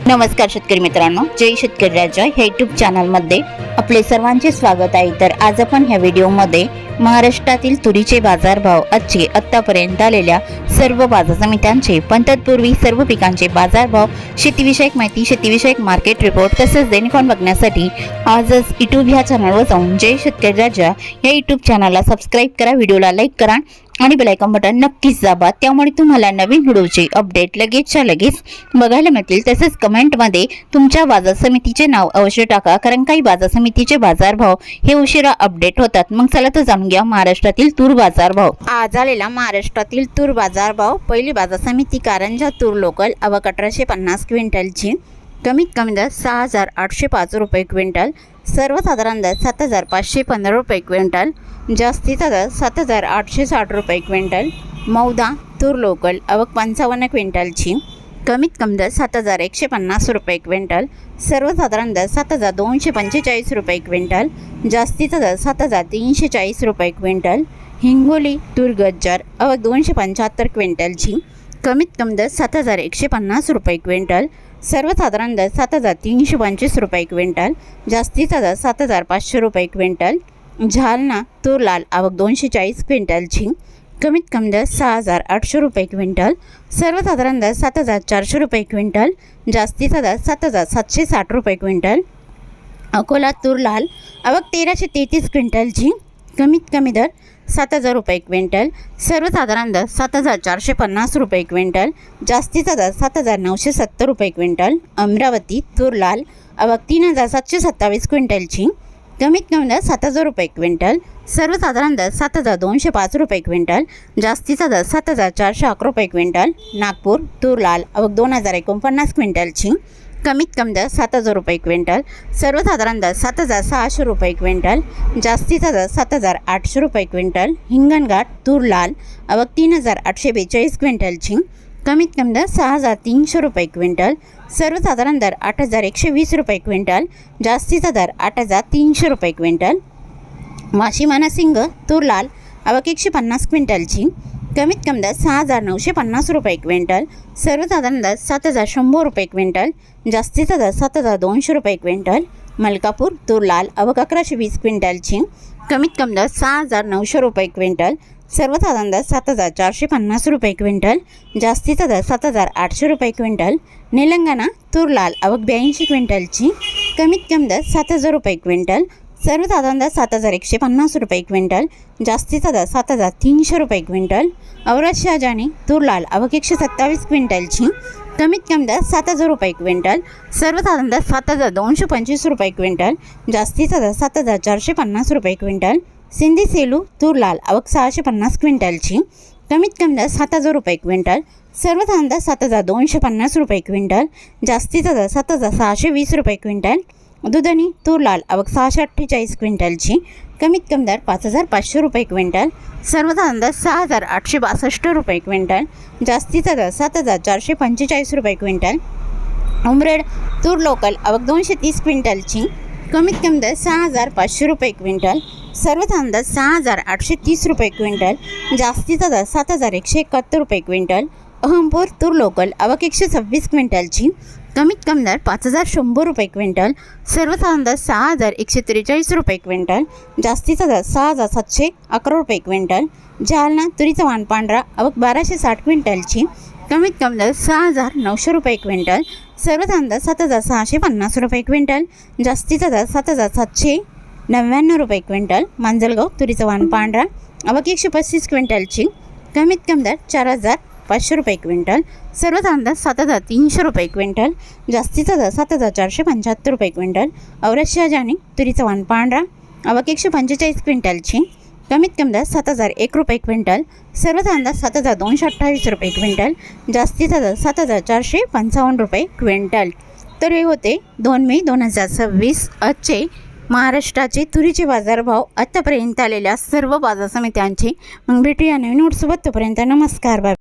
नमस्कार शेतकरी मित्रांनो, जय शेतकरी राजा ह्या यूट्यूब चॅनलमध्ये आपले सर्वांचे स्वागत आहे। तर आज आपण ह्या व्हिडिओमध्ये महाराष्ट्रातील तुरीचे बाजारभाव, आजचे आतापर्यंत आलेल्या सर्व बाजार समित्यांचे, पण तत्पूर्वी सर्व पिकांचे बाजारभाव, शेतीविषयक माहिती, शेतीविषयक मार्केट रिपोर्ट तसेच दैनिक बघण्यासाठी आजच यूट्यूब ह्या चॅनलवर जाऊन जय शेतकरी राजा या यूट्यूब चॅनलला सबस्क्राईब करा, व्हिडिओला लाईक करा आणि बेल आयकॉन बटन नक्कीच दाबा। त्यामुळे तुम्हाला नवीन व्हिडिओचे अपडेट लगेचच्या लगेच बघायला मिळतील। तसेच कमेंटमध्ये तुमच्या बाजार समितीचे नाव अवश्य टाका, कारण काही बाजार समितीचे बाजारभाव हे उशिरा अपडेट होतात। मग चला तर जाणून घ्या महाराष्ट्रातील तूर बाजारभाव। आज आलेला महाराष्ट्रातील तूर बाजारभाव। पहिली बाजार समिती कारंजा तूर लोकल आवक 1850 क्विंटलची, कमीत कमी दर 6805 रुपये क्विंटल, सर्वसाधारण दर 7515 रुपये क्विंटल, जास्तीचा दर 7860 रुपये क्विंटल। मौदा तूर लोकल आवक 55 क्विंटलची, कमीत कमी दर 7150 रुपये क्विंटल, सर्वसाधारण दर 7245 रुपये क्विंटल, जास्तीचा दर 7340 रुपये क्विंटल। हिंगोली तूर गज्जर आवक 275 क्विंटलची, कमीत कमी दर 7150 रुपये क्विंटल, सर्वसाधारण दर 7325 रुपये क्विंटल, जास्तीचा दर 7500 रुपये क्विंटल। जालना तूर लाल आवक 240 क्विंटलची, कमीत कमी दर 6800 रुपये क्विंटल, सर्वसाधारण दर 7400 रुपये क्विंटल, जास्तीचा दर 7760 रुपये क्विंटल। अकोला तूर लाल आवक 1333 क्विंटलची, कमीत कमी दर 7000 रुपये क्विंटल, सर्वसाधारण दर 7450 रुपये क्विंटल, जास्तीचा दर 7970 रुपये क्विंटल। अमरावती तूर लाल आवक 3727 क्विंटलची, कमीत कमी दर 7000 रुपये क्विंटल, सर्वसाधारण दर 7205 रुपये क्विंटल, जास्तीचा दर 7411 रुपये क्विंटल। नागपूर तूर लाल आवक 2049 क्विंटलची, कमीत कमी दर 7000 रुपये क्विंटल, सर्वसाधारण दर 7600 रुपये क्विंटल, जास्तीचा दर 7800 रुपये क्विंटल। हिंगणघाट तूर लाल आवक 3842 क्विंटलची, कमीत कमी दर 6300 रुपये क्विंटल, सर्वसाधारण दर 8120 रुपये क्विंटल, जास्तीचा दर 8300 रुपये क्विंटल। वाशिम सिंग तूर लाल आवक 150 क्विंटलची, कमीत कमी दर 6950 रुपये क्विंटल, सर्वसाधारण दर 7100 रुपये क्विंटल, जास्तीचा दर 7200 रुपये क्विंटल। मलकापूर तूर लाल आवक 1120 क्विंटलची, कमीत कमी दर 6900 रुपये क्विंटल, सर्वसाधारण दर 7450 रुपये क्विंटल, जास्तीचा दर 7800 रुपये क्विंटल। निलंगणा तूर लाल आवक 82 क्विंटलची, कमीत कमी दर 7000 रुपये क्विंटल, सर्वसाधारण दर 7150 रुपये क्विंटल, जास्तीचा दर 7300 रुपये क्विंटल। औरत शहाजानी तूर लाल आवक 127 क्विंटलची, कमीत कमी दर 7000 रुपये क्विंटल, सर्वसाधारण दर 7225 रुपये क्विंटल, जास्तीचा दर 7450 रुपये क्विंटल। सिंधी सेलू तूर लाल आवक 650 क्विंटलची, कमीत कमी दर 7000 रुपये क्विंटल, सर्वसाधारण दर 7250 रुपये क्विंटल, जास्तीचा दर 7620 रुपये क्विंटल। दुधनी तूर लाल आवक 648 क्विंटलची, कमीत कमी दर 5500 रुपये क्विंटल, सर्वसाधारण दर 6862 रुपये क्विंटल, जास्तीचा दर 7445 रुपये क्विंटल। उमरेड तूर लोकल आवक 230 क्विंटलची, कमीत कमी दर 6500 रुपये क्विंटल, सर्वसाधारण दर 6830 रुपये क्विंटल, जास्तीचा दर 7171 रुपये क्विंटल। अहमपूर तूर लोकल आवक 126 क्विंटलची, कमीत कमी दर 5100 रुपये क्विंटल, सर्वसाधारण दर 6143 रुपये क्विंटल, जास्तीचा दर 6711 रुपये क्विंटल। जालना तुरीचा वाण पांढरा आवक 1260 क्विंटलची, कमीत कमी दर 6900 रुपये क्विंटल, सर्वसाधारण दर 7650 रुपये क्विंटल, जास्तीचा दर 7799 रुपये क्विंटल। मांजलगाव तुरीचा वाण पांढरा आवक 135 क्विंटलची, कमीत कमी दर 4500 रुपये क्विंटल, सर्वसाधारण दर 7300 रुपये क्विंटल, जास्तीचा दर 7475 रुपये क्विंटल। औरत शहाजानी तुरीचा वाण पांढरा आवक 145 क्विंटलची, कमीत कमी दर 7001 रुपये क्विंटल, सर्वसाधारण दर 7228 रुपये क्विंटल, जास्तीचा दर 7455 रुपये क्विंटल। तर हे होते 2 मे 2026 आजचे महाराष्ट्राचे तुरीचे बाजारभाव, आतापर्यंत आलेल्या सर्व बाजार समित्यांचे। मग भेटूया नवीन नोट्सोबत, तोपर्यंत नमस्कार, बाय।